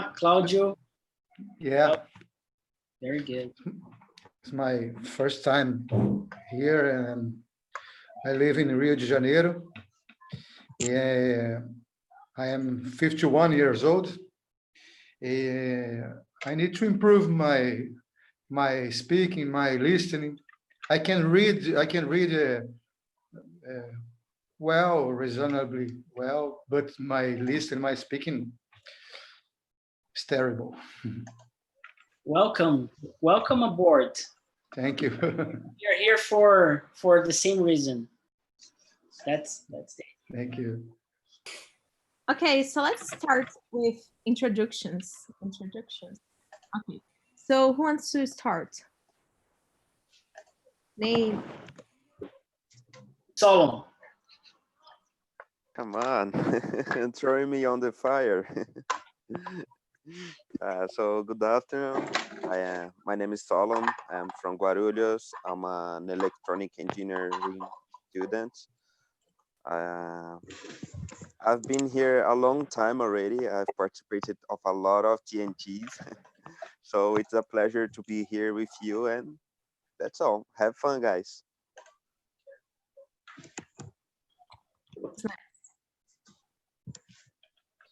Claudio. Yeah. Oh, very good. It's my first time here, and I live in Rio de Janeiro. Yeah, I am 51 years old. I need to improve my speaking, my listening. I can read. Well, reasonably well, but my listening, my speaking is terrible. Welcome aboard. Thank you. You're here for the same reason. That's it. Thank you. Okay, so let's start with introductions. Okay, so who wants to start? Name. Solomon. Come on, throwing me on the fire. So good afternoon. My name is Solon. I am from Guarulhos. I'm an electronic engineering student. I've been here a long time already. I've participated of a lot of TNTs. So it's a pleasure to be here with you, and that's all. Have fun, guys.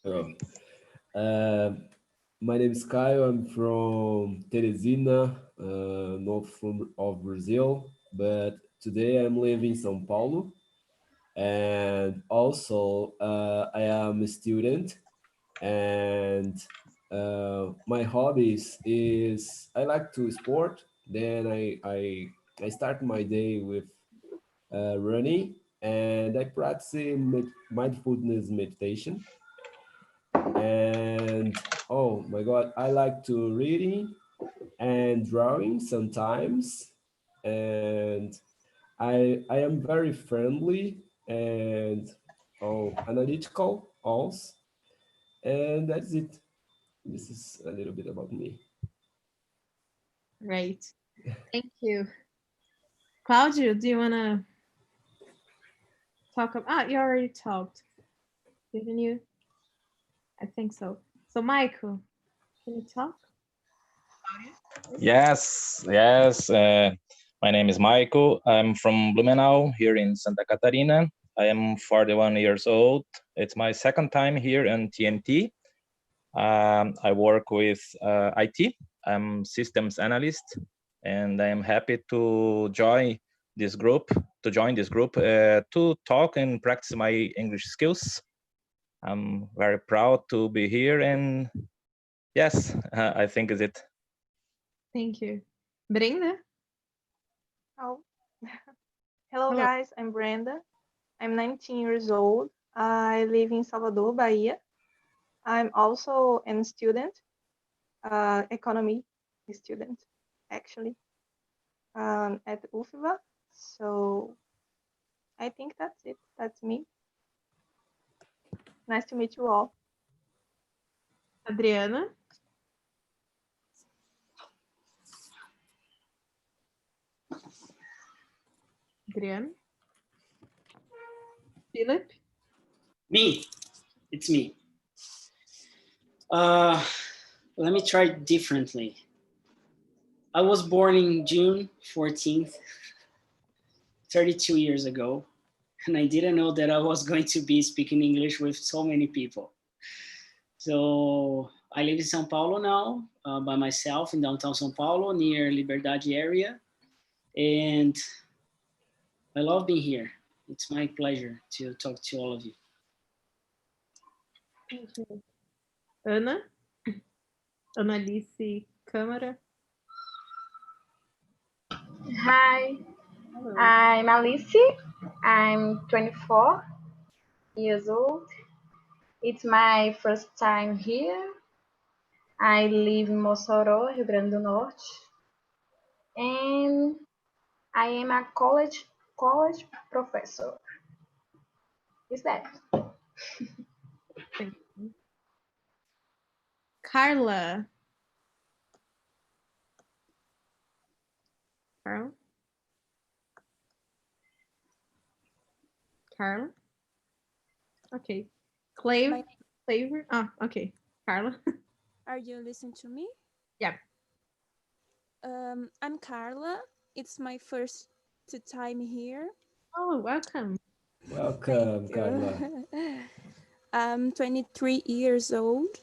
Hello. My name is Caio. I'm from Teresina, north of Brazil, but today I'm living in São Paulo. And also, I am a student, and my hobbies is I like to sport. Then I start my day with running, and I practice mindfulness meditation. And oh my God, I like to reading and drawing sometimes. And I am very friendly and analytical also. And that's it. This is a little bit about me. Right. Thank you. Claudio, do you want to talk about? You already talked, didn't you? I think so. So, Michael, can you talk? Yes. My name is Michael. I'm from Blumenau, here in Santa Catarina. I am 41 years old. It's my second time here in TNT. I work with IT. I'm systems analyst, and I am happy to join this group, to talk and practice my English skills. I'm very proud to be here, and yes, I think is it. Thank you. Brenda? Oh. Hello guys, I'm Brenda. I'm 19 years old. I live in Salvador, Bahia. I'm also a student, economy student, actually, at UFBA. So I think that's it. That's me. Nice to meet you all. Adriana? Adriana? Philip? Me. It's me. Let me try differently. I was born in June 14th, 32 years ago, and I didn't know that I was going to be speaking English with so many people. So I live in São Paulo now, by myself in downtown São Paulo, near Liberdade area, and I love being here. It's my pleasure to talk to all of you. Thank you. Ana? Annalise Câmara? Hi, Hello. I'm Alice. I'm 24 years old. It's my first time here. I live in Mossoró, Rio Grande do Norte. And I am a college professor. Is that? Thank you. Carla? Carla? Carla? Okay. Flavor? Ah, okay. Carla? Are you listening to me? Yeah. I'm Carla. It's my first time here. Oh, welcome. Welcome, Thank Carla. you. I'm 23 years old.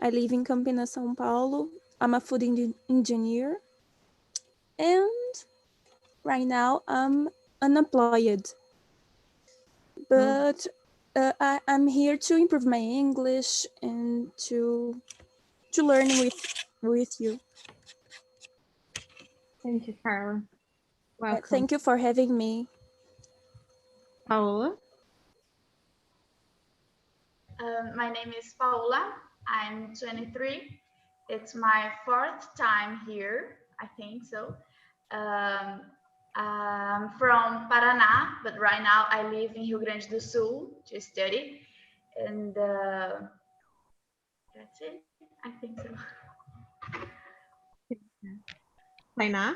I live in Campinas, São Paulo. I'm a food engineer. And right now I'm unemployed. But I'm here to improve my English and to learn with you. Thank you, Carla. Welcome. Thank you for having me. Paola? My name is Paula. I'm 23. It's my fourth time here, I think so. I'm from Paraná, but right now I live in Rio Grande do Sul to study. And that's it, I think so. Tainá?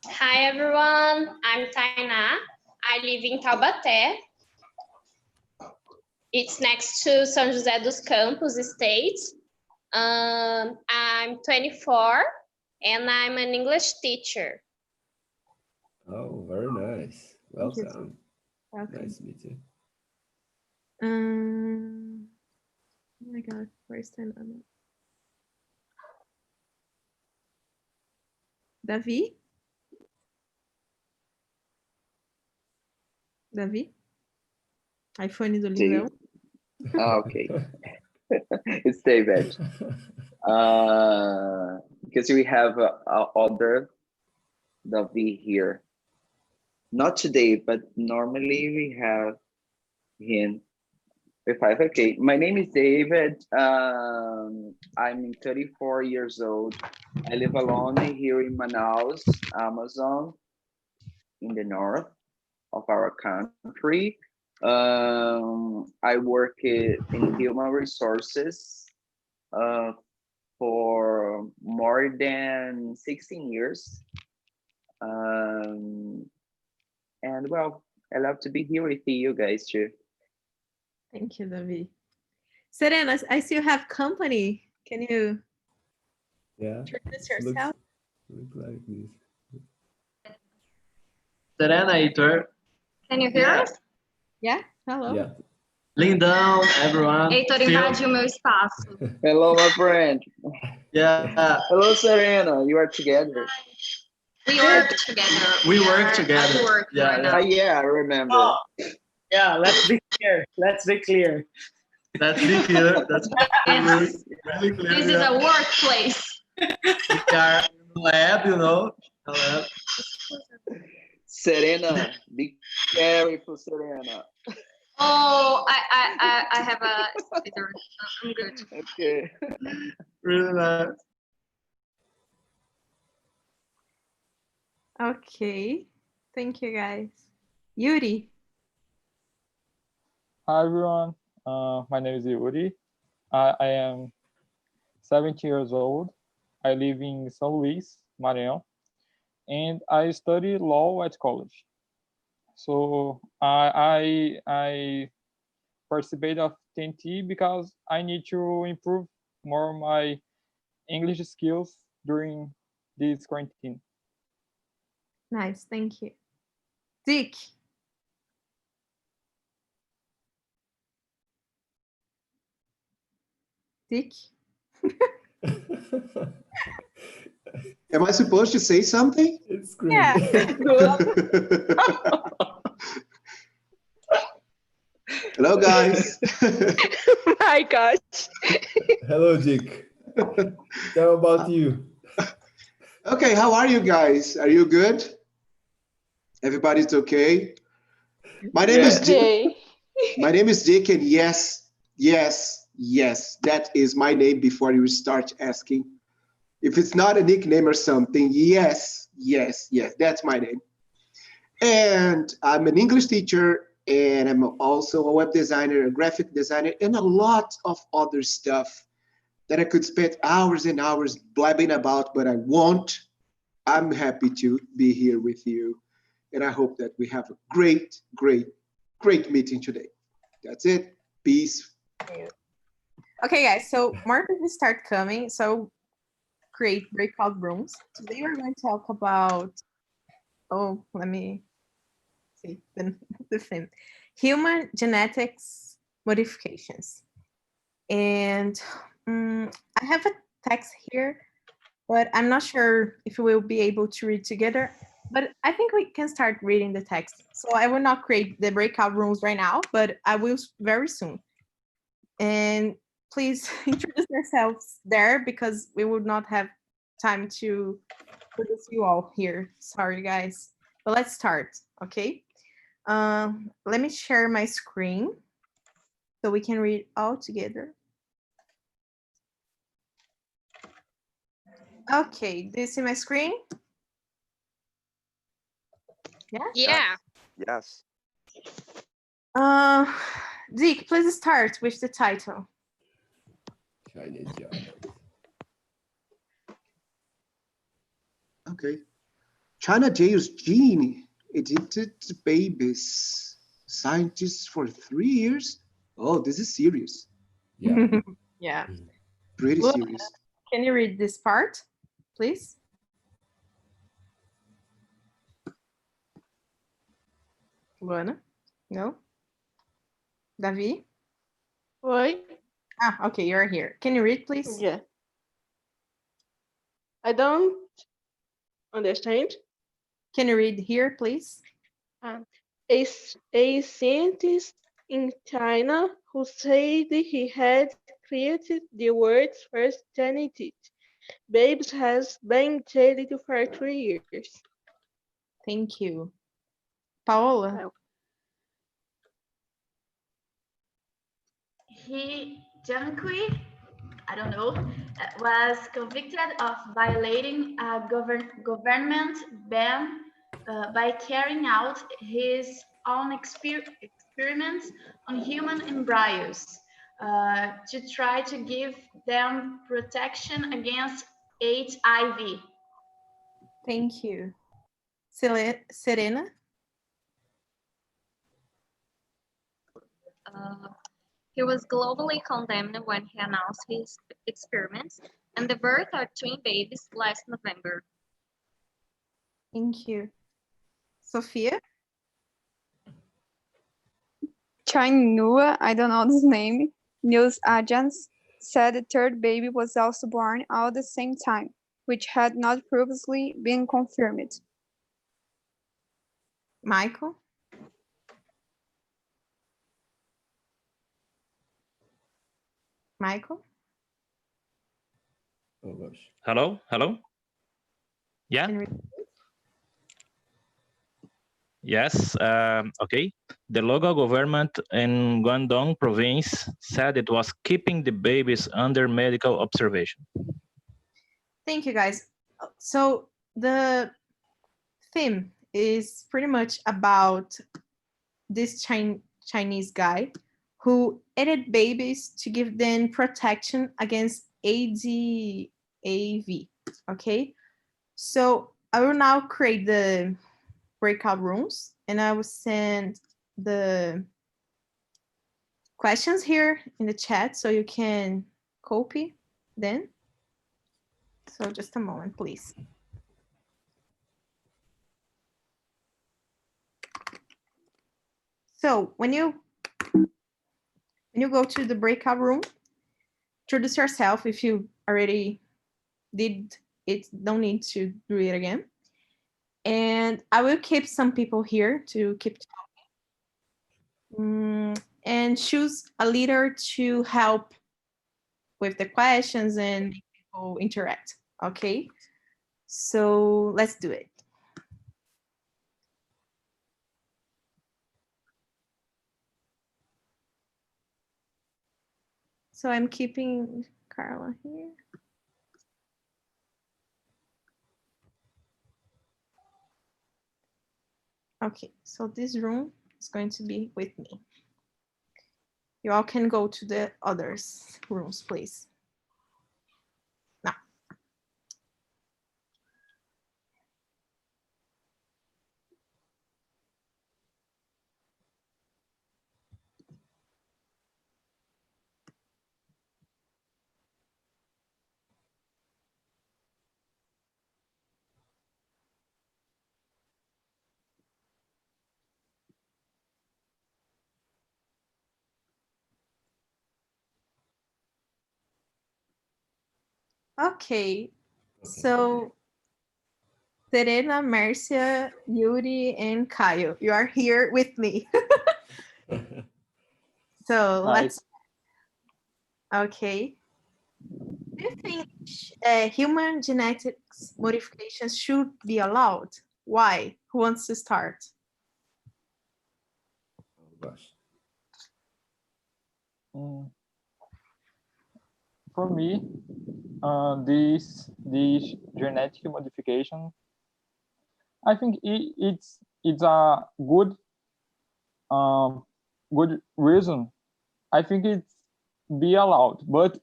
Hi everyone, I'm Tainá. I live in Taubaté. It's next to São José dos Campos State. I'm 24 and I'm an English teacher. Oh, very nice. Welcome. Welcome. Nice to meet you. Oh my God, where's Tainá? Davi? Davi? iPhone do Lindão? Okay. It's David. Because we have other Davi here. Not today, but normally we have him. Okay, my name is David. I'm 34 years old. I live alone here in Manaus, Amazon, in the north of our country. I work in human resources for more than 16 years. And well, I love to be here with you guys too. Thank you, Davi. Serena, I see you have company. Can you introduce yourself? Look like this. Serena, Heitor. Can you hear us? Yeah, hello. Yeah. Lindão, everyone. Heitor invadiu meu espaço. Hello, my friend. Yeah. Hello, Serena. You are together. We work together. We work together. Work right now. Yeah, I remember. Oh, yeah, let's be clear. Let's be clear. That's really clear. This is a workplace. We are in the lab, you know. Lab. Serena, be careful, Serena. Oh, I have a speaker. I'm good. Okay. Really nice. Okay, thank you guys. Yuri. Hi everyone, my name is Yuri. I am 17 years old. I live in São Luís, Maranhão, and I study law at college. So I participate of TNT because I need to improve more my English skills during this quarantine. Nice, thank you. Dick. Dick. Am I supposed to say something? It's great. Yeah. Hello, guys. My gosh. Hello, Dick. Tell about you. Okay, how are you guys? Are you good? Everybody's okay? My name is Dick. My name is Dick, and yes, that is my name before you start asking. If it's not a nickname or something, yes, that's my name. And I'm an English teacher, and I'm also a web designer, a graphic designer, and a lot of other stuff that I could spend hours and hours blabbing about, but I won't. I'm happy to be here with you, and I hope that we have a great meeting today. That's it. Peace. Okay, guys, so more people start coming, so create breakout rooms. Today we're going to talk about, let me see the theme. Human genetics modifications. And I have a text here, but I'm not sure if we'll be able to read together, but I think we can start reading the text. So I will not create the breakout rooms right now, but I will very soon. And please introduce yourselves there because we would not have time to introduce you all here. Sorry, guys. But let's start, okay? Let me share my screen so we can read all together. Okay, do you see my screen? Yeah. Yes. Dick, please start with the title. Chinese giant. Okay. China jails gene edited babies. Scientists for 3 years? Oh, this is serious. Yeah. Yeah. Pretty Luana, serious. can you read this part, please? Luana? No? Davi? Oi? Ah, okay, you're here. Can you read, please? Yeah. I don't understand. Can you read here, please? A scientist in China who said he had created the world's first genetic babies has been jailed for 3 years. Thank you. Paola? He, Jiankui, I don't know, was convicted of violating a government ban by carrying out his own experiments on human embryos to try to give them protection against HIV. Thank you. Serena? He was globally condemned when he announced his experiments and the birth of twin babies last November. Thank you. Sophia? Chinua, I don't know this name, news agents said the third baby was also born at the same time, which had not previously been confirmed. Michael? Michael? Oh gosh. Hello? Hello? Yeah? Yes, okay. The local government in Guangdong province said it was keeping the babies under medical observation. Thank you, guys. So the theme is pretty much about this Chinese guy who aided babies to give them protection against ADAV, okay? So I will now create the breakout rooms and I will send the questions here in the chat so you can copy them. So just a moment, please. So when you go to the breakout room, introduce yourself. If you already did it, don't need to do it again. And I will keep some people here to keep talking. And choose a leader to help with the questions and people interact, okay? So let's do it. So I'm keeping Carla here. Okay, so this room is going to be with me. You all can go to the others rooms, please. Now. Okay. So Serena, Marcia, Yuri, and Caio, you are here with me. So let's. Okay. Do you think human genetics modifications should be allowed? Why? Who wants to start? Oh gosh. For me, this genetic modification, I think it's a good reason. I think it's be allowed, but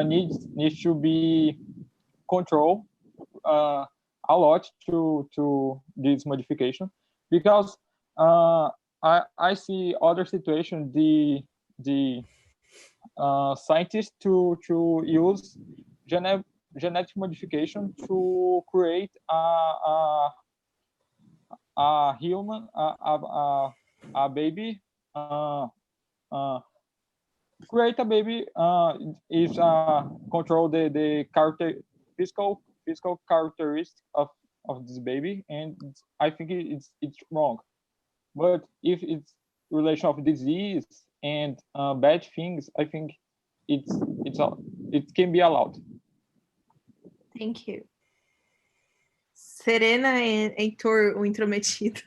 needs to be controlled a lot to this modification, because I see other situation the scientists to use genetic modification to create a human a baby create a baby is control the physical characteristic of this baby, and I think it's wrong. But if it's relation of disease and bad things, I think it can be allowed. Thank you. Serena and Heitor, o intrometido.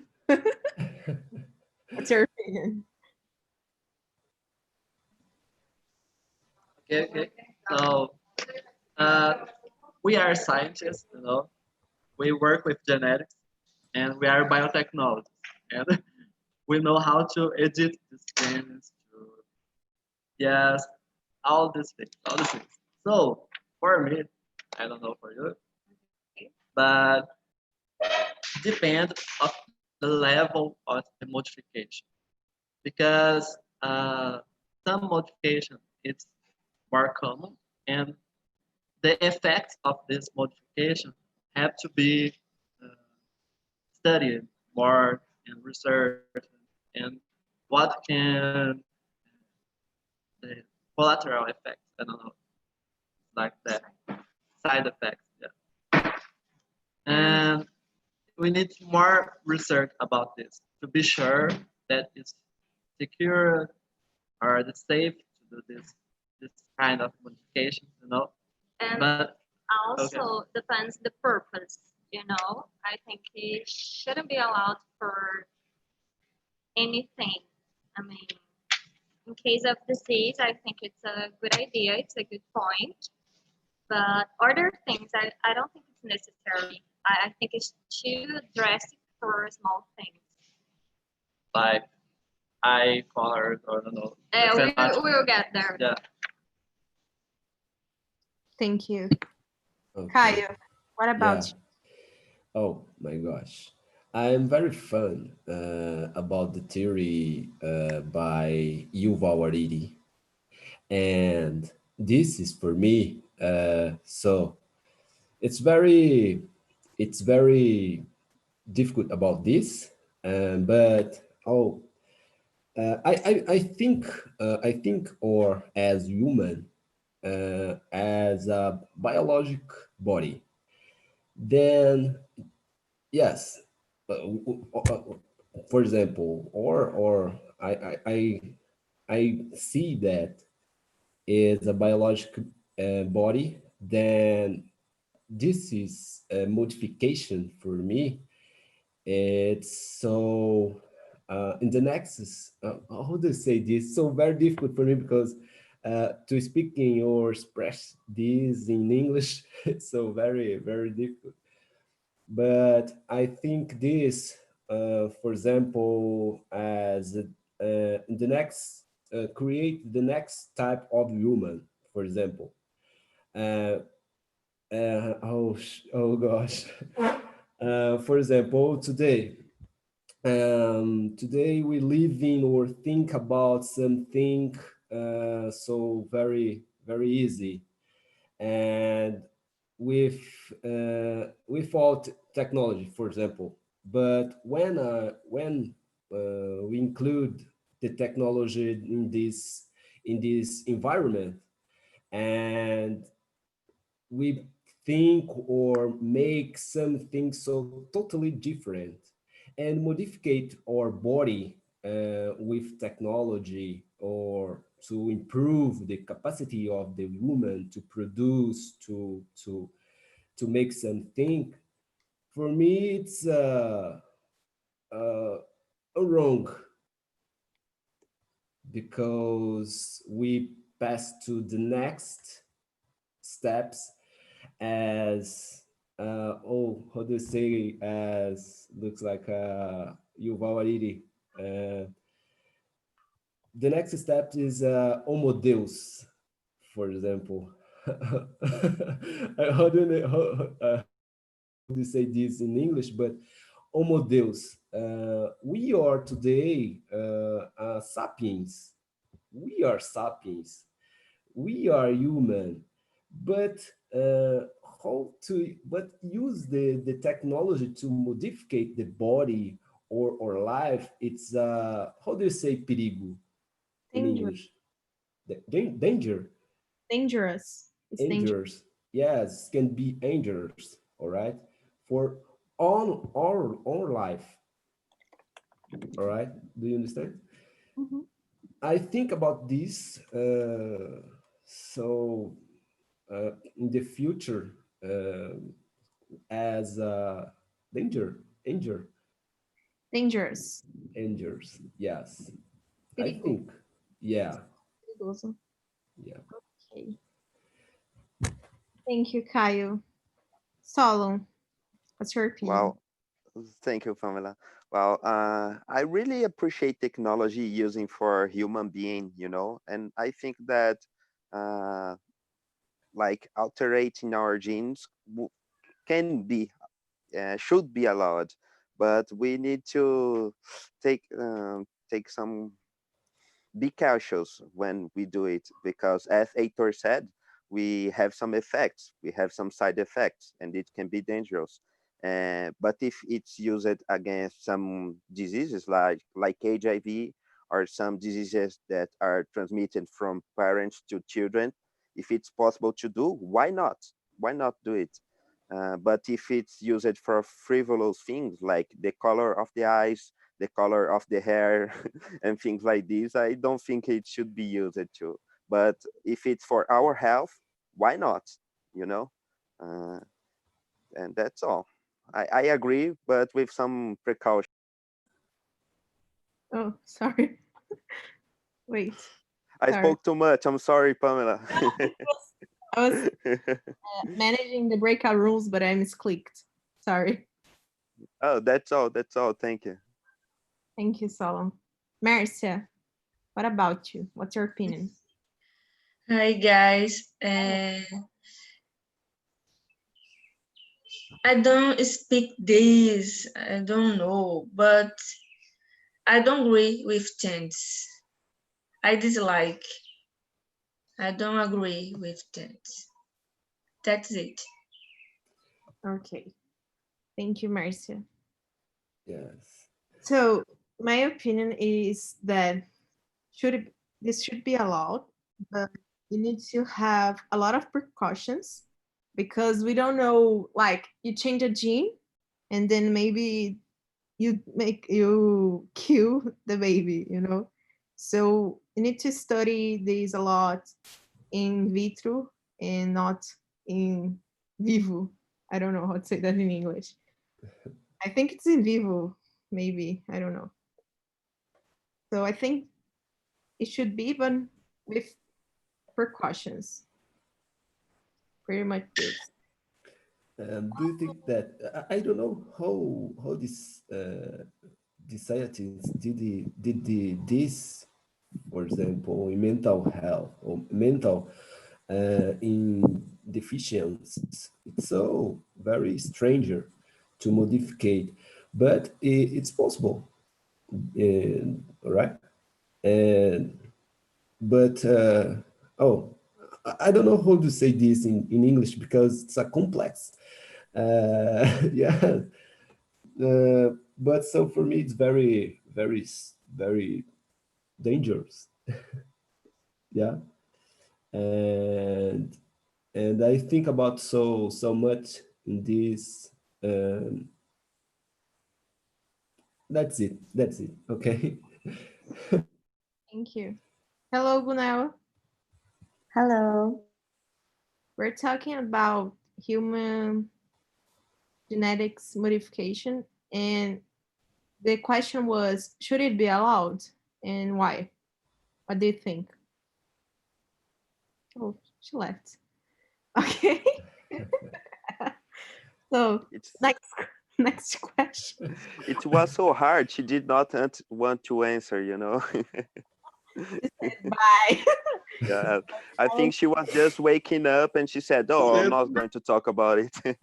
What's your opinion? Okay. So we are scientists, you know. We work with genetics, and we are biotechnologists, and we know how to edit these things. Yes, all these things. So for me, I don't know for you, but depend of the level of the modification, because some modification is more common, and the effects of this modification have to be uh, studied more and researched, and what can the collateral effects, I don't know, like that, side effects, yeah. And we need more research about this to be sure that it's secure or the safe to do this kind of modifications, you know. And but also depends the purpose, you know. I think it shouldn't be allowed for anything. I mean, in case of disease, I think it's a good idea. It's a good point. But other things, I don't think it's necessary. I think it's too drastic for small things. like eye color, or I don't know. We'll get there. Yeah. Thank you. Okay. Caio, what about you? Oh my gosh. I'm very fun about the theory by Yuval Harari. And this is for me, so it's very difficult about this, but I think, or as human, as a biologic body, then yes, for example, or I see that is a biological body, then this is a modification for me. It's so in the next, how do you say this? So very difficult for me, because to speak in or express this in English, it's so very difficult. But I think this, for example, as the next, create the next type of human, for example. Oh gosh. For example, today we live in or think about something so very easy, and without technology, for example. But when we include the technology in this environment, and we think or make something so totally different and modificate our body with technology or to improve the capacity of the woman to produce to make something. For me it's wrong, because we pass to the next steps as how do you say, as looks like Yuval Hariri. The next step is Homo Deus, for example. How do you, how do you say this in English? But Homo Deus. We are today sapiens. We are sapiens. We are human, but how to but use the technology to modify the body or life. It's how do you say perigo in Danger. English? Danger. Dangerous. It's dangerous. Dangerous. Yes, can be dangerous. All right, for all our life. All right, do you understand? Mhm. I think about this. So in the future, as danger, Dangerous. dangers. Yes, I Perigo. think. Yeah, Perigoso. yeah. Okay. Thank you, Caio. Solon, what's your opinion? Well, thank you, Pamela. Well, I really appreciate technology using for human being, and I think that uh, like altering our genes can be, should be allowed, but we need to take some be cautious when we do it, because as Heitor said, we have some effects, we have some side effects, and it can be dangerous. But if it's used against some diseases like HIV or some diseases that are transmitted from parents to children, if it's possible to do, why not? Why not do it? But if it's used for frivolous things like the color of the eyes, the color of the hair, and things like this, I don't think it should be used too. But if it's for our health, why not? You know, uh, and that's all. I agree, but with some precaution. Oh, sorry. Wait, I sorry. spoke too much. I'm sorry, Pamela. I was managing the breakout rules, but I misclicked. Sorry. Oh, that's all. That's all. Thank you. Thank you, Solon. Marcia, what about you? What's your opinion? Hi guys. I don't speak this. I don't know, but I don't agree with change. I dislike. I don't agree with change. That's it. Okay. Thank you, Marcia. Yes. So my opinion is that this should be allowed, but you need to have a lot of precautions because we don't know, like you change a gene and then maybe you kill the baby, So you need to study this a lot in vitro and not in vivo. I don't know how to say that in English. I think it's in vivo, maybe. I don't know. So I think it should be, but with precautions. Pretty much this. Do you think that I don't know how this these scientists did this, for example, in mental health or mental in deficiencies? It's so very stranger to modify, but it's possible, right? And but oh, I don't know how to say this in English because it's a complex. Yeah, but so for me it's very dangerous. Yeah, and and I think about so much in this. That's it. That's it. Okay. Thank you. Hello, Gunel. Hello. We're talking about human genetics modification, and the question was, should it be allowed and why? What do you think? Oh, she left. Okay. So It's next question. it was so hard. She did not want to answer, you know. Bye. Yeah, I think she was just waking up and she said, "Oh, I'm not going to talk about it."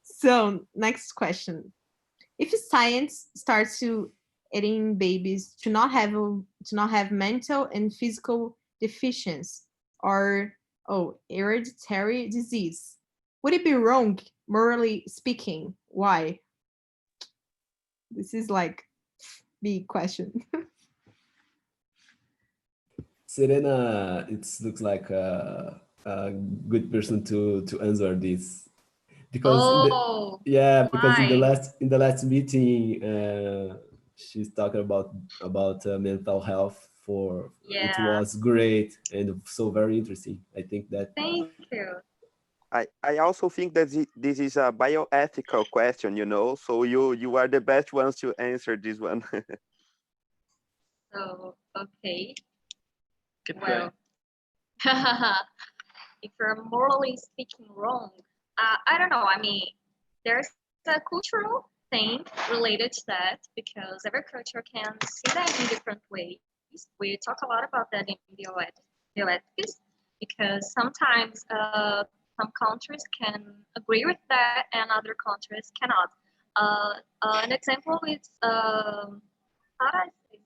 So next question. If science starts to eating babies to not have mental and physical deficiency or hereditary disease, would it be wrong morally speaking? Why? This is like big question. Serena, it looks like a good person to answer this, because Oh, because why? in the last meeting, she's talking about mental health. For it Yeah. was great and so very interesting. I think that. Thank you. I also think that this is a bioethical question, you know. So you are the best ones to answer this one. So, okay. Keep Well, if you're morally speaking wrong, I don't know. I mean, there's a cultural thing related to that because every culture can see that in different ways. We talk a lot about that in bioethics because sometimes some countries can agree with that and other countries cannot. An example is how do I say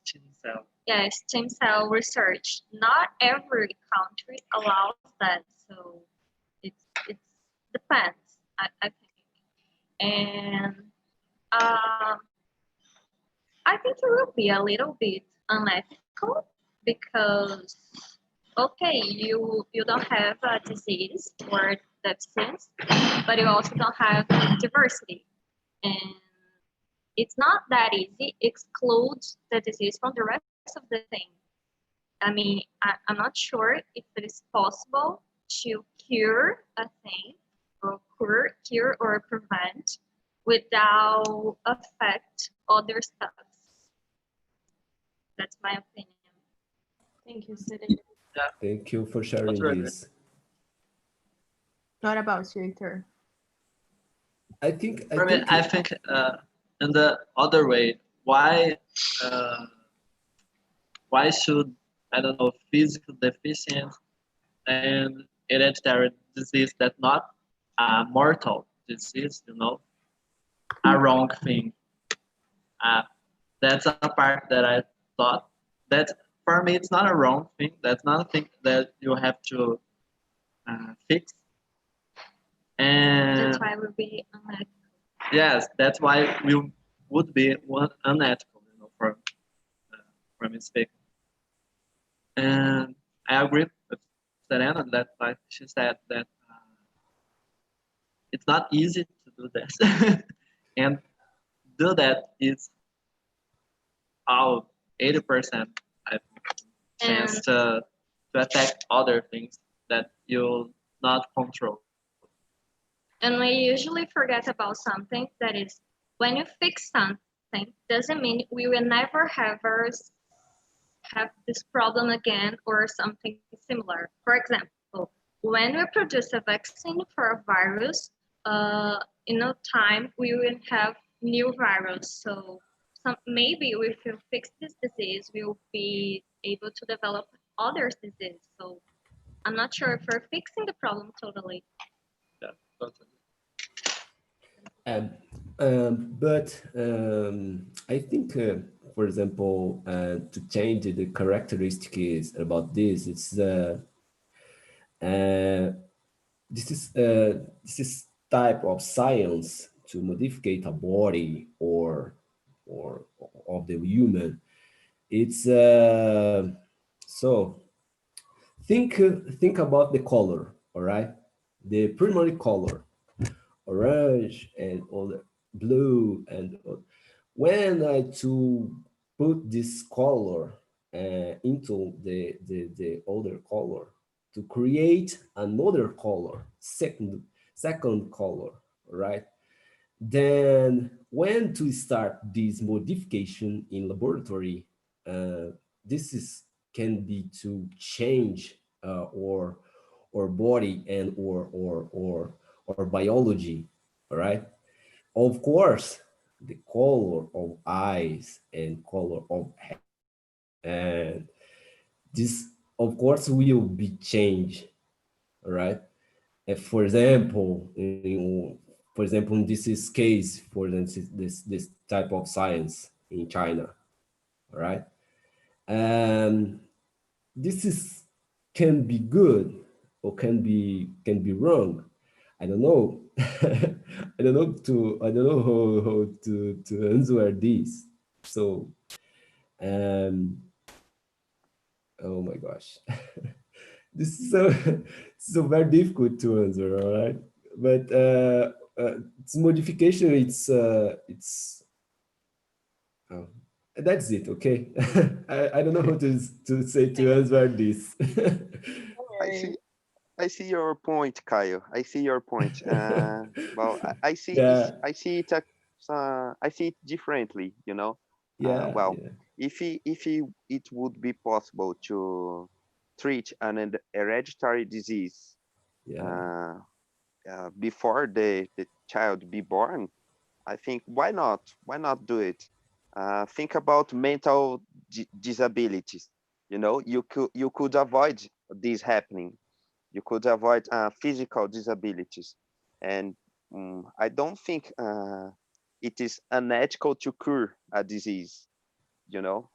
Stem cell. yeah, stem cell research. Not every country allows that, so it's depends, I think. And um, I think it will be a little bit unethical because okay, you don't have a disease or deficiency, but you also don't have diversity, and it's not that easy. Exclude the disease from the rest of the thing. I mean, I'm not sure if it is possible to cure a thing or cure or prevent without affect other stuff. That's my opinion. Thank you, Serena. Thank you for sharing this. What about you, Victor? I think in the other way, why should, I don't know, physical deficiency and hereditary disease that not a mortal disease, you know, a wrong thing? That's a part that I thought that for me it's not a wrong thing. That's not a thing that you have to fix. And That's why it would be unethical. yes, that's why we would be unethical, you know, from mistake. And I agree with Serena that, like she said, that it's not easy to do this, and do that is 80% I think, chance to affect other things that you'll not control. And we usually forget about something that is when you fix something doesn't mean we will never have this problem again or something similar. For example, when we produce a vaccine for a virus, in no time we will have new virus. So maybe if we fix this disease, we will be able to develop other disease. So I'm not sure if we're fixing the problem totally. Yeah, totally. But I think, for example, to change the characteristics about this, it's this is type of science to modify a body or of the human. It's so think about the color, all right? The primary color, orange and all blue and all. When I to put this color into the other color to create another color, second color, right? Then when to start this modification in laboratory, this is can be to change or body and or biology, all right? Of course, the color of eyes and color of hair, and this of course will be changed, all right? For example, in this is case for this type of science in China, all right? And this is can be good or can be wrong. I don't know. I don't know how to answer this. So, um, oh my gosh, this is so very difficult to answer. All right, but it's modification. Oh, that's it. Okay, I don't know how to say to answer this. I see your point, Kyle. I see your point. Well, Yeah, I see it I see it differently. You know, yeah, well, yeah, it would be possible to treat an hereditary disease yeah, uh, before the child be born, I think why not? Why not do it? Think about mental disabilities. You know, you could avoid this happening. You could avoid physical disabilities, and I don't think it is unethical to cure a disease. You know,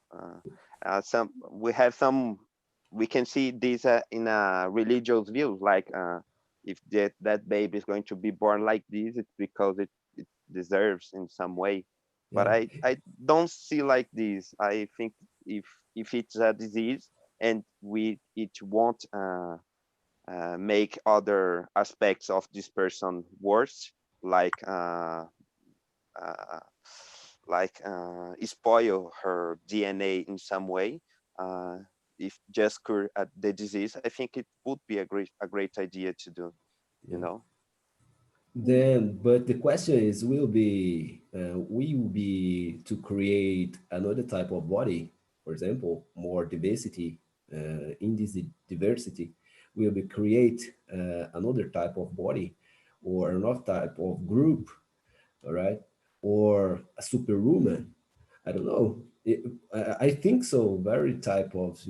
some we can see this in a religious view, like if that baby is going to be born like this, it's because it deserves in some way. But yeah, I don't see like this. I think if it's a disease and it won't make other aspects of this person worse, like uh, spoil her DNA in some way. Uh, if just cure the disease, I think it would be a great idea to do. You yeah. know. Then, but the question is, will be to create another type of body, for example, more diversity. In this diversity, will be create another type of body or another type of group, all right, or a superwoman. I don't know. I think so. Very type of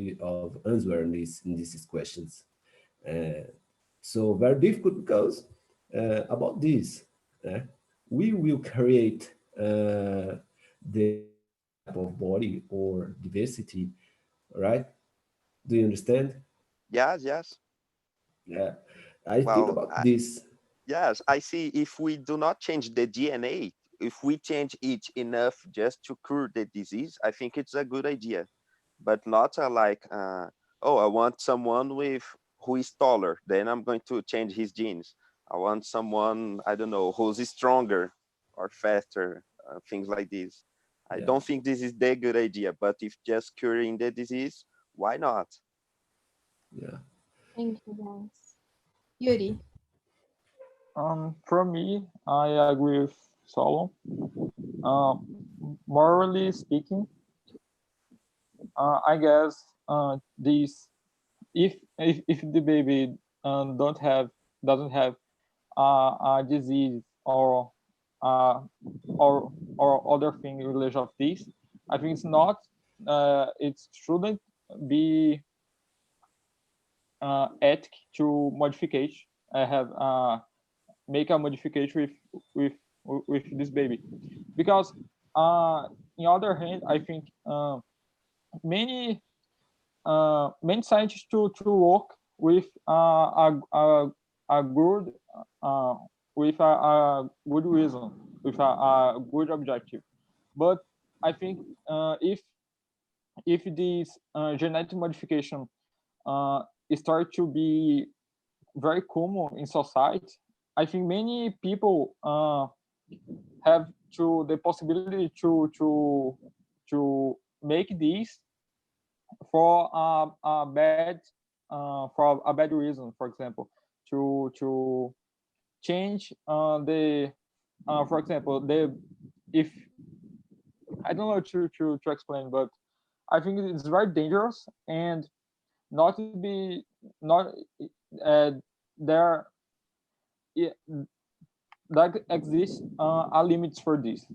answer in these questions. Uh, so very difficult because about this, uh, we will create the type of body or diversity, right? Do you understand? Yes, yes. Yeah, I think Well, about this. yes, I see. If we do not change the DNA, if we change it enough just to cure the disease, I think it's a good idea. But not oh, I want someone with who is taller, then I'm going to change his genes. I want someone, I don't know, who's stronger or faster, things like this. I Yeah, don't think this is the good idea, but if just curing the disease, why not? yeah, Thank you, guys. Yuri. For me, I agree with Solon. Morally speaking, I guess this if the baby don't have doesn't have a disease uh, or other thing in relation of this, I think it's not it shouldn't be ethic to modification. I have make a modification with with this baby because in other hand I think many many scientists to work with a good uh, with a good reason with a good objective, but I think if this genetic modification uh, start to be very common in society, I think many people have the possibility to make this for a bad reason. For example, to change for example, if I don't know to explain, but I think it's very dangerous and not be not there. That exists a limits for this,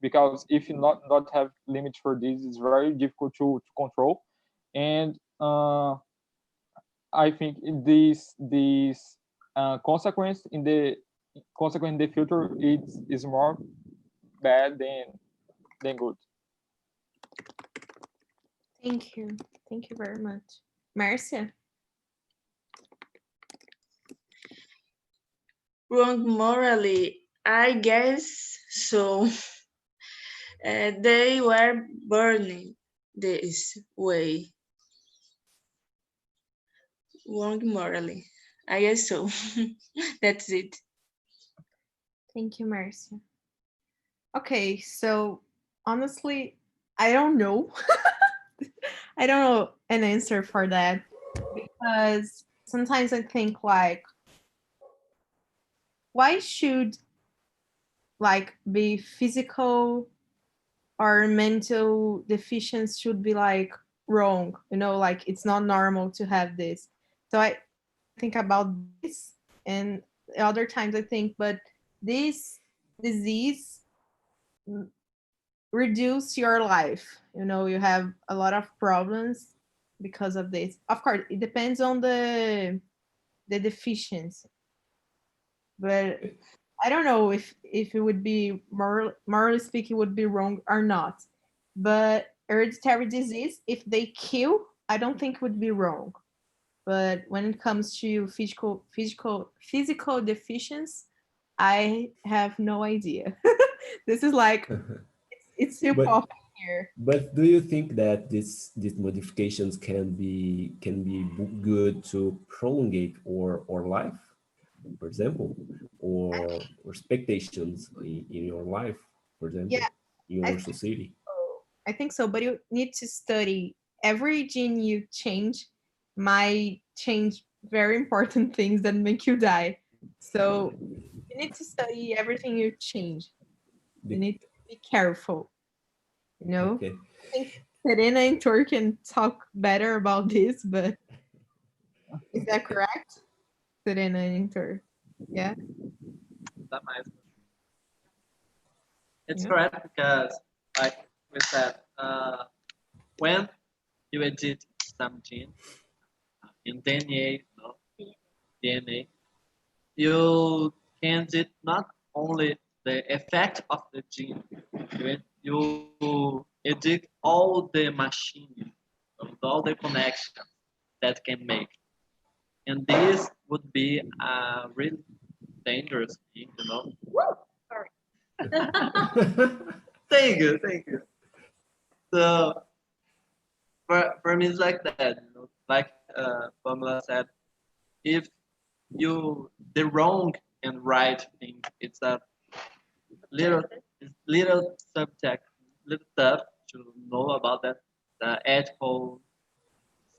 because if you not have limits for this, it's very difficult to control. And I think this consequence in the future is more bad than good. Thank you. Thank you very much. Marcia? Wrong morally, I guess so. They were burning this way. Wrong morally, I guess so. That's it. Thank you, Marcia. Okay, so honestly, I don't know. I don't know an answer for that, because sometimes I think like, why should like be physical or mental deficiency should be like wrong, like it's not normal to have this. So I think about this, and other times I think, but this disease reduce your life, you have a lot of problems because of this. Of course it depends on the deficiency, but I don't know if it would be morally speaking would be wrong or not. But hereditary disease, if they kill, I don't think would be wrong. But when it comes to physical deficiency, I have no idea. This is like it's too popular here. But do you think that these modifications can be good to prolongate our life, for example, or expectations in your life, for example, Yeah, in I our think society? so. I think so, but you need to study every gene you change might change very important things that make you die. So you need to study everything you change. You need to be careful. Okay. I think Serena and Tor can talk better about this, but is that correct? Serena and Tor. Yeah. It's Yeah. correct because, like we said, when you edit some gene in DNA, you can edit not only the effect of the gene, you edit all the machine, all the connections that can make. And this would be a really dangerous thing, Sorry. Thank you, thank you. So for me, it's like that, like Pamela said, if the wrong and right thing, it's a little subject, little tough to know about that. The ethical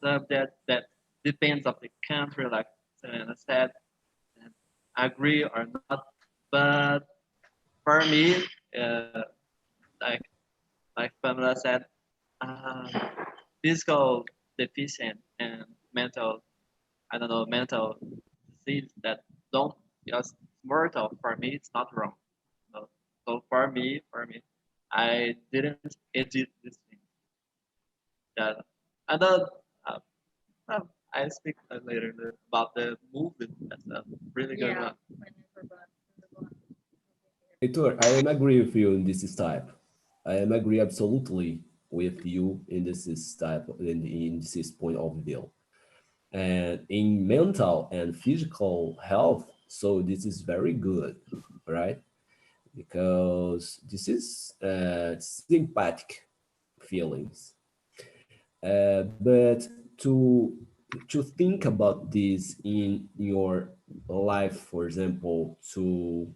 subject that depends of the country, like Selena said, and agree or not. But for me, uh, like Pamela said, uh, physical deficient and mental, I don't know, mental disease that don't just mortal. For me, it's not wrong. So for me, I didn't edit this thing. That I don't. Uh, I speak later about the movie. That's a really good one. Heitor, I am agree with you in this type. I am agree absolutely with you in this type in this point of view. And in mental and physical health, so this is very good, right? Because this is sympathetic feelings. But to to think about this in your life, for example, to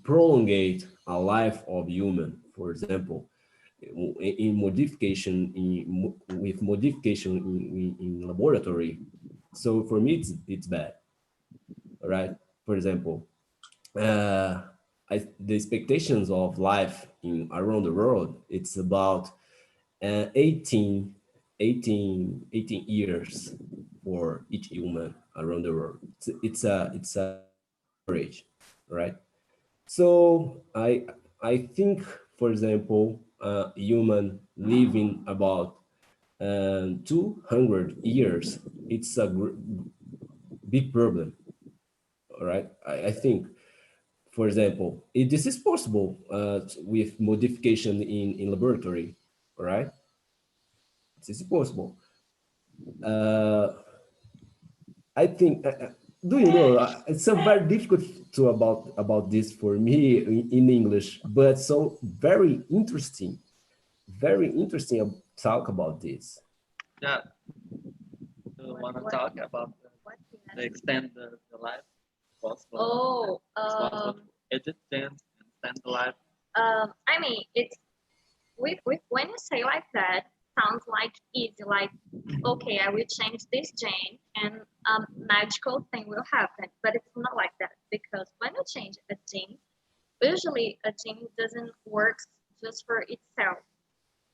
prolongate a life of human, for example, in modification, with modification in laboratory. So for me, it's bad, right? For example, the expectations of life in around the world, it's about 18 years for each human around the world. It's a average, right? So I think, for example, a human living about 200 years, it's a big problem, all right? I think, for example, this is possible with modification in laboratory, all right? This is possible. I think, do you know, it's so very difficult to about this for me in English, but so very interesting talk about this. Yeah. You want to talk about the extend the life possible? Oh, It's possible to edit and extend the life. I mean, it's with when you say like that, sounds like easy. Like, okay, I will change this gene, and magical thing will happen. But it's not like that, because when you change a gene, usually a gene doesn't work just for itself.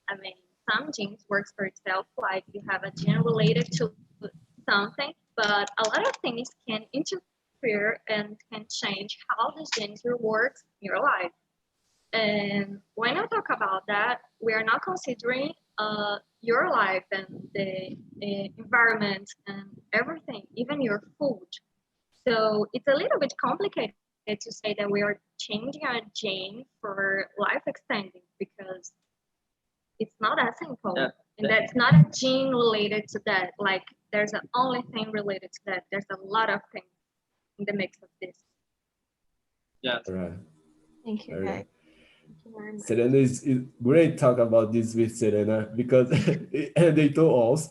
I mean, some genes works for itself, like you have a gene related to something, but a lot of things can interfere and can change how the genes will work in your life. And when I talk about that, we are not considering your life and the environment and everything, even your food. So it's a little bit complicated to say that we are changing our gene for life extending, because it's not that simple. Yeah. And that's not a gene related to that. Like, there's the only thing related to that. There's a lot of things in the mix of this. Yeah. Right. Thank you, All guys. right. Thank you very much. Serena is great talk about this with Serena, because and they told us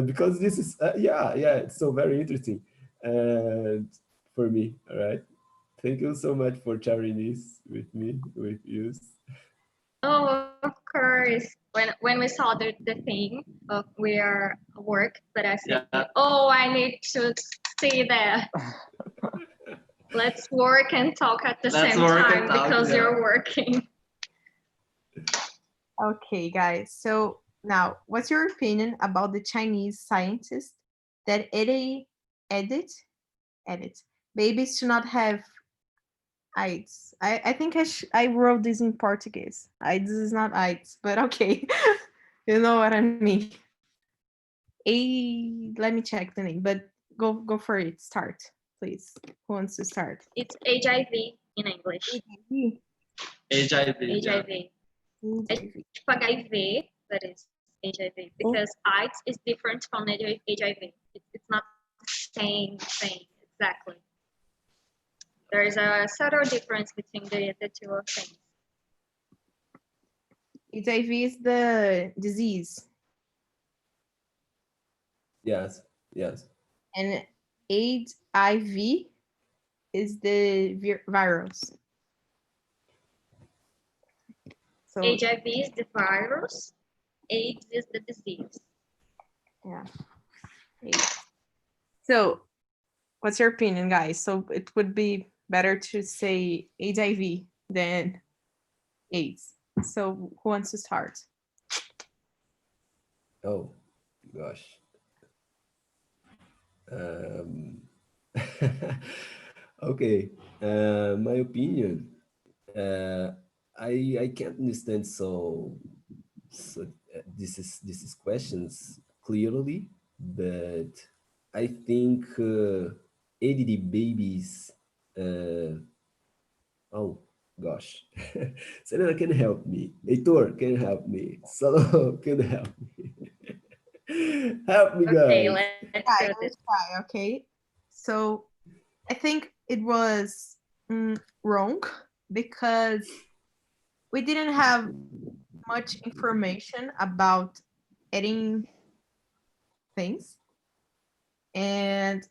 because this is yeah, it's so very interesting and for me. All right, thank you so much for sharing this with me, with you. Oh, of course. When we saw the thing of we are work, but I said, oh, I need to see that. Let's work and talk at the same time, because you're working. Okay, guys. So now, what's your opinion about the Chinese scientists that edit babies to not have AIDS? I think I wrote this in Portuguese. AIDS is not AIDS, but okay. You know what I mean. Let me check the name, but go for it. Start, please. Who wants to start? It's HIV in English. HIV. HIV. HIV, that is HIV, because AIDS is different from HIV. It's not the same thing exactly. There is a subtle difference between the two things. HIV is the disease. Yes. And HIV is the virus. So HIV is the virus, AIDS is the disease. Yeah. AIDS. So what's your opinion, guys? So it would be better to say HIV than AIDS. So who wants to start? Oh gosh. Okay. My opinion. I can't understand this is questions clearly, but I think ADD babies. Oh gosh, Selena can help me. Heitor can help me. Salo can help me. Help me, Okay, guys. Let's try. Okay. So I think it was wrong because we didn't have much information about editing things. and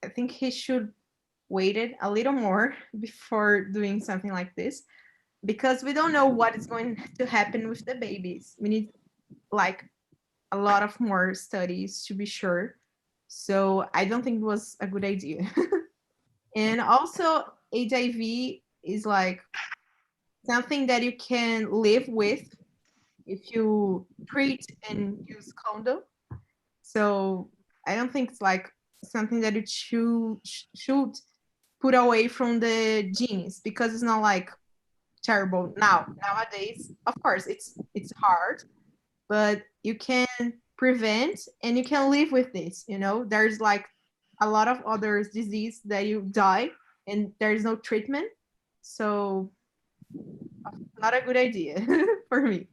I think he should waited a little more before doing something like this, because we don't know what is going to happen with the babies. We need like a lot of more studies to be sure. So I don't think it was a good idea. And also HIV is like something that you can live with if you treat and use condom. So I don't think it's like something that you should put away from the genes, because it's not like terrible nowadays. Of course, it's hard, but you can prevent and you can live with this. You know, there's like a lot of other disease that you die and there's no treatment. So not a good idea for me.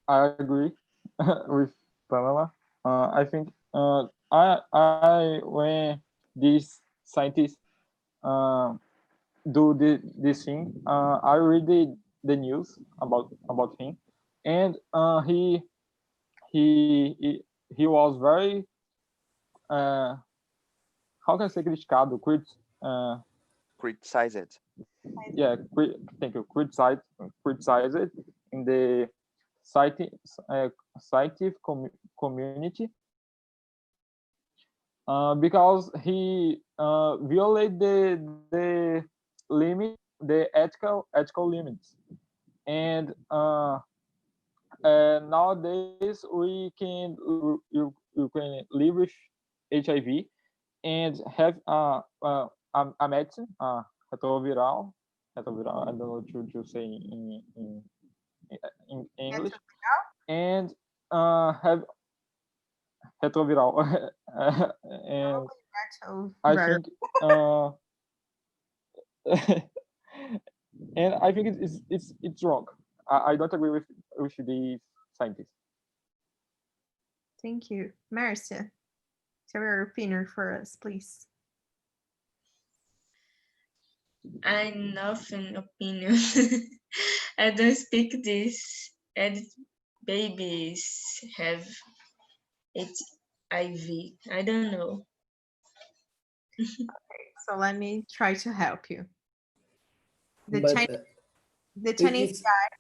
I agree with Pamela. I think I when these scientists do this thing, I read the news about him, and he was very how can I say criticado? Criticized. Yeah, thank you. Criticize it in the scientific community because he violated the limit, the ethical limits, and nowadays you can live with HIV and have a medicine, retroviral. I don't know what to say in English, and have retroviral, and I think and I think it's wrong. I don't agree with the scientists. Thank you. Marcia, share your opinion for us, please. I nothing opinion. I don't speak this. And babies have HIV. I don't know. Okay, so let me try to help you. The But, Chinese guy.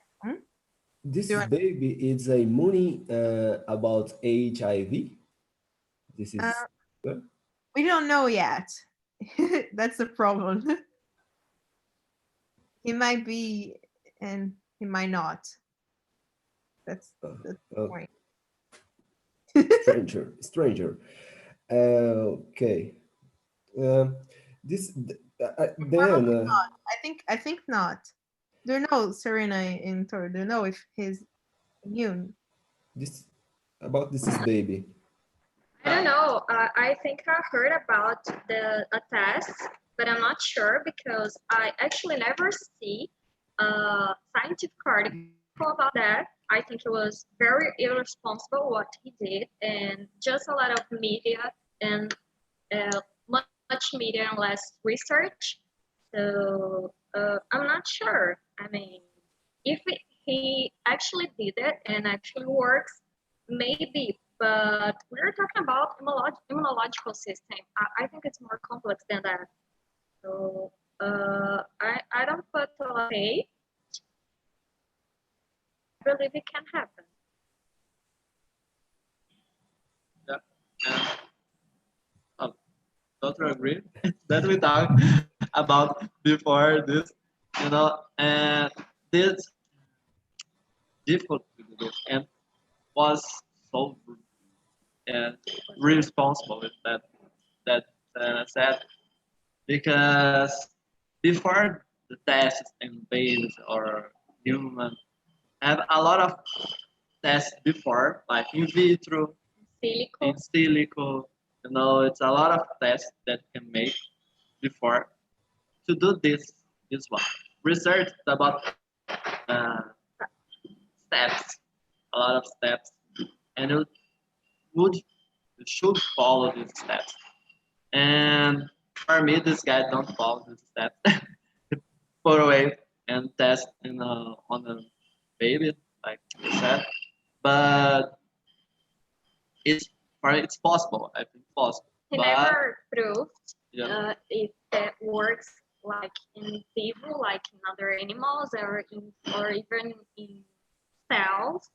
This baby is immune about HIV. This is We don't know yet. That's the problem. He might be and he might not. That's the point. stranger. Okay. This then. I think not. Do you know Serena and Tor? Do you know if he's immune? This about this baby. I don't know. I think I heard about a test, but I'm not sure because I actually never see a scientific article about that. I think it was very irresponsible what he did, and just a lot of media and much media and less research. So I'm not sure. I mean, if he actually did it and actually works, maybe. But we're talking about immunological system. I think it's more complex than that. So I don't put a lot of faith. I believe it can happen. Yeah. Totally agree that we talked about before this, and this difficult to do this and was so and responsible with that said, because before the tests in babies or human have a lot of tests before, like in vitro, in silico, it's a lot of tests that can make before to do this one. Research about steps, a lot of steps, and you should follow these steps. And for me, this guy don't follow these steps. Put away and test on a baby, like you said. But it's but it's possible. I think possible. He But never proved yeah, if that works like in vivo, like in other animals, or even in cells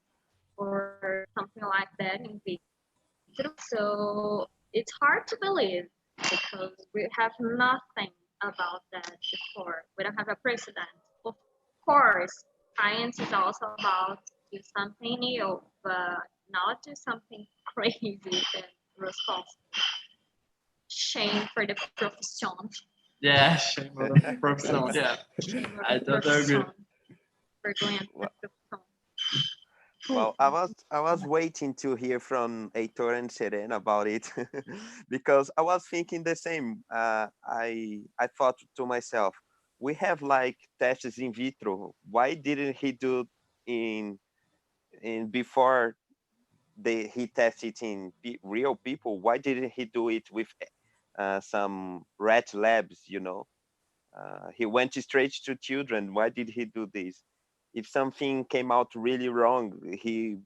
or something like that in vitro. So it's hard to believe because we have nothing about that before. We don't have a precedent. Of course, science is also about do something new, but not do something crazy and responsible. Shame for the profession. yeah, shame on the profession. Yeah, I totally agree. Vergonha da profissão. Well, I was waiting to hear from Heitor and Serena about it because I was thinking the same. I thought to myself, we have like tests in vitro. Why didn't he do in before he tested in real people? Why didn't he do it with some rat labs? You know, he went straight to children. Why did he do this? If something came out really wrong, he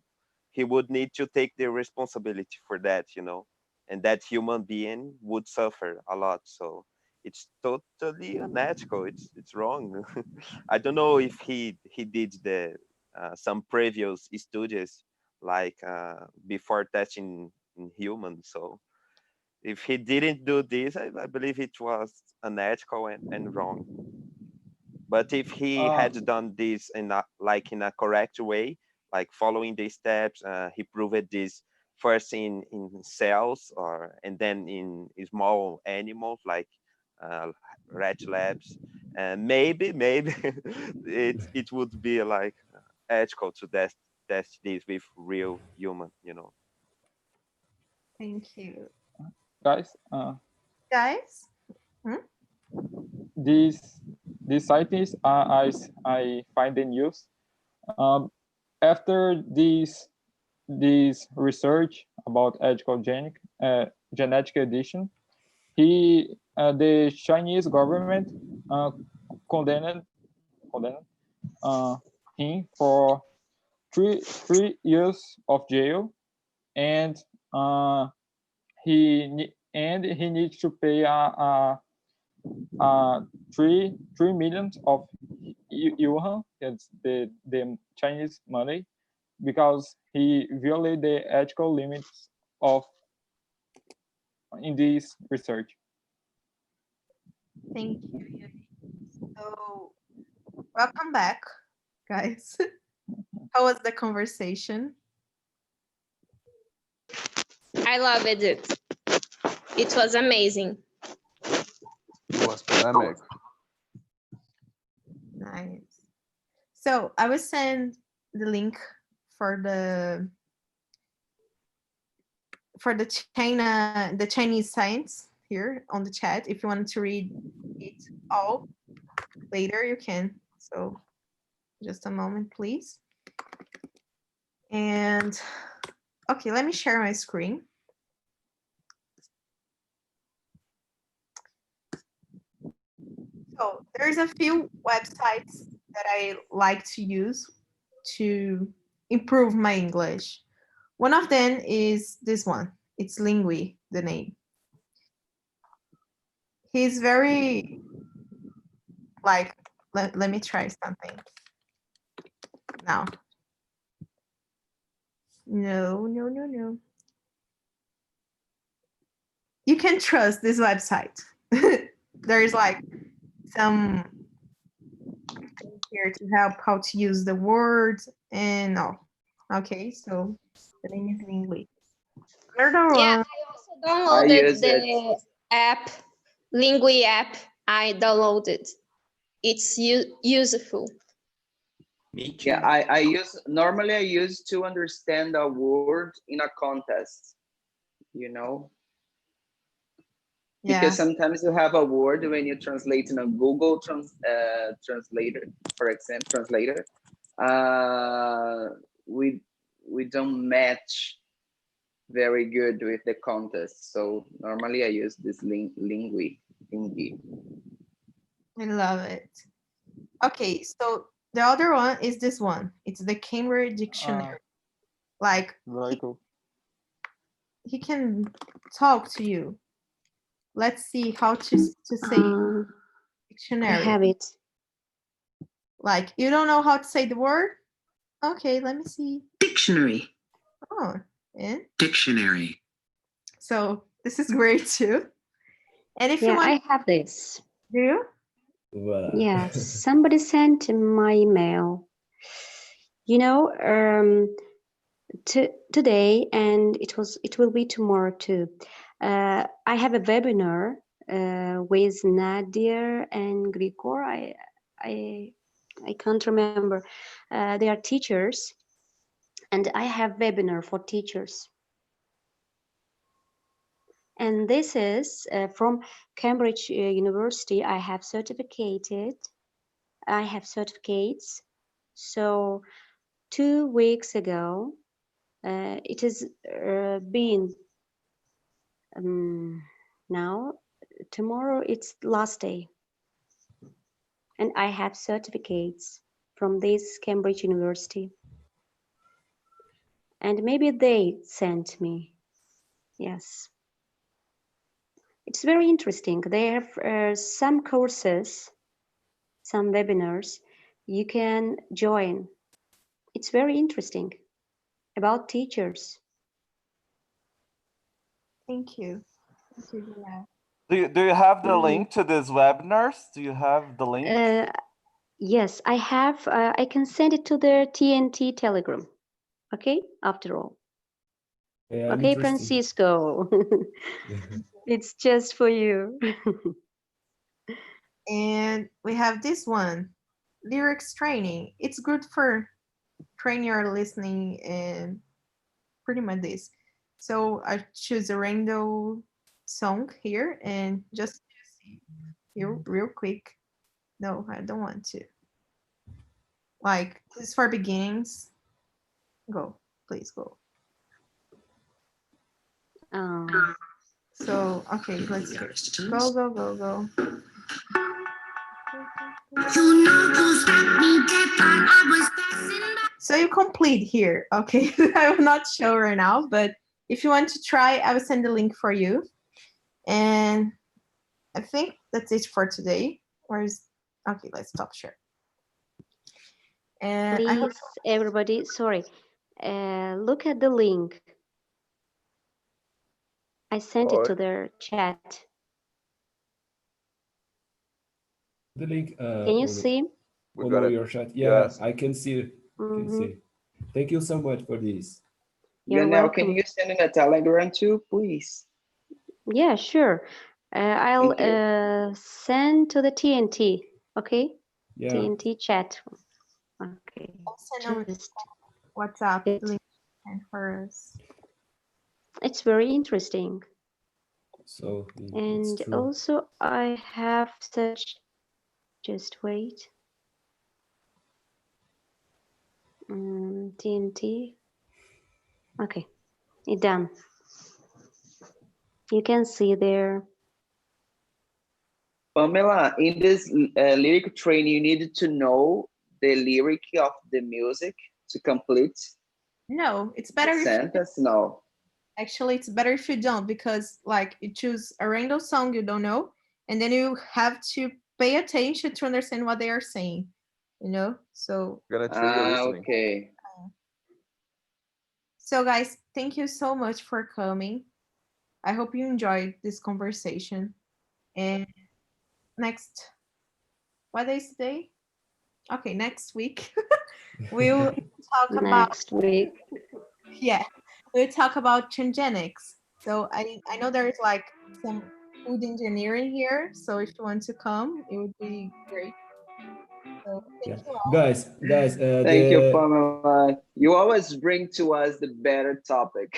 would need to take the responsibility for that, you know, and that human being would suffer a lot. So it's totally unethical. It's wrong. I don't know if he did the some previous studies like before testing in humans. So if he didn't do this, I believe it was unethical and wrong. But if he had done this in a correct way, like following the steps, he proved this first in cells and then in small animals like rat labs, and maybe it would be like ethical to test this with real human, you know. Thank you. Guys, Guys? these scientists, I find the news. After this research about ethical genetic edition, the Chinese government condemned him for three years of jail, and he needs to pay three million of yuan, that's the Chinese money, because he violated the ethical limits of in this research. Thank you. So welcome back, guys. How was the conversation? I loved it. It was amazing. It was polemic. Nice. So I will send the link for the Chinese science here on the chat. If you want to read it all later, you can. So just a moment, please. And okay, let me share my screen. So there's a few websites that I like to use to improve my English. One of them is this one. It's Lingui, the name. He's very like, let me try something. Now. No. You can trust this website. There's like some things here to help how to use the words and all. Okay, so the name is Lingui. Yeah, I also downloaded the app, Lingui app. I downloaded. It's useful. Yeah, I normally use to understand a word in a contest, you know? Because sometimes you have a word when you translate in a Google translator, for example, we don't match very good with the contest. So normally I use this Lingui. I love it. Okay, so the other one is this one. It's the Cambridge Dictionary. Very cool. he can talk to you. Let's see how to say dictionary. I have it. Like, you don't know how to say the word? Okay, let me see. Dictionary. Oh, and Dictionary. so this is great too. And if you Yeah, want, I have this. do you? Voilà. Yes, somebody sent my email. You know, today, and it will be tomorrow too. I have a webinar with Nadir and Grigor. I can't remember. They are teachers, and I have webinar for teachers. And this is from Cambridge University. I have certificated. I have certificates. So 2 weeks ago, it has been now. Tomorrow it's last day, and I have certificates from this Cambridge University. And maybe they sent me. Yes. It's very interesting. They have some courses, some webinars you can join. It's very interesting about teachers. Thank you. Thank you, Gina. Do you have the link to these webinars? Do you have the link? Yes, I have. I can send it to the TNT Telegram. Okay, after all. Yeah, Okay, interesting. Francisco. It's just for you. And we have this one, lyrics training. It's good for train your listening and pretty much this. So I choose a random song here and just see here real quick. No, I don't want to. Like, this is for beginnings. Go, please go. So, okay, let's hear it. Go, go, go, go. So you complete here, okay? I will not show right now, but if you want to try, I will send the link for you. And I think that's it for today. Okay, let's stop share. And Please, I hope everybody, sorry, look at the link. I sent it to their chat. The link. Can you see? We got it. Your chat. Yeah, Yes. I can see. Can see. Thank you so much for this. You're Now, welcome. can you send in a Telegram too, please? Yeah, sure. I'll send to the TNT. Okay. Yeah. TNT chat. Okay. I'll send on Just WhatsApp the link and for us. it's very interesting. So And also I have such, just wait. TNT. Okay, it's done. You can see there. Pamela, in this lyric training, you needed to know the lyric of the music to complete No, it's better the if sentence. No. actually it's better if you don't, because like you choose a random song you don't know, and then you have to pay attention to understand what they are saying, you know? So Gonna train your listening. Okay. So guys, thank you so much for coming. I hope you enjoyed this conversation. And what is today? Okay, next week we'll talk about Next week. Yeah, we'll talk about transgenics. So I know there's like some food engineering here. So if you want to come, it would be great. So thank you all. Guys. Thank you, Pamela. You always bring to us the better topic.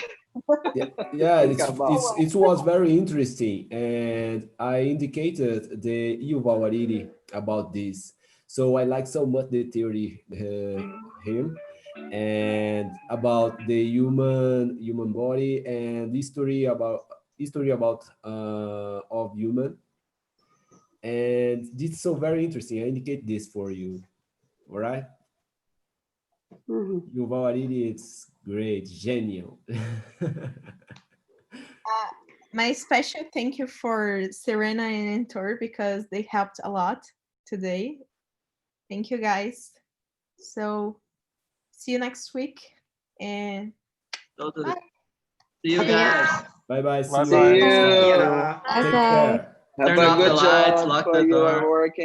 Yeah, it was very interesting, and I indicated the Yuval Harari about this. So I like so much the theory him and about the human body and history about of human, and this is so very interesting. I indicate this for you, all right? Yuval Harari, it's great, genial. My special thank you for Serena and Entor because they helped a lot today. Thank you guys. So see you next week and Totally. bye. See you Okay. guys. Bye bye. See See you. you. Take Bye bye. care. Have Turn a off the good lights, job lock for the you door. are working.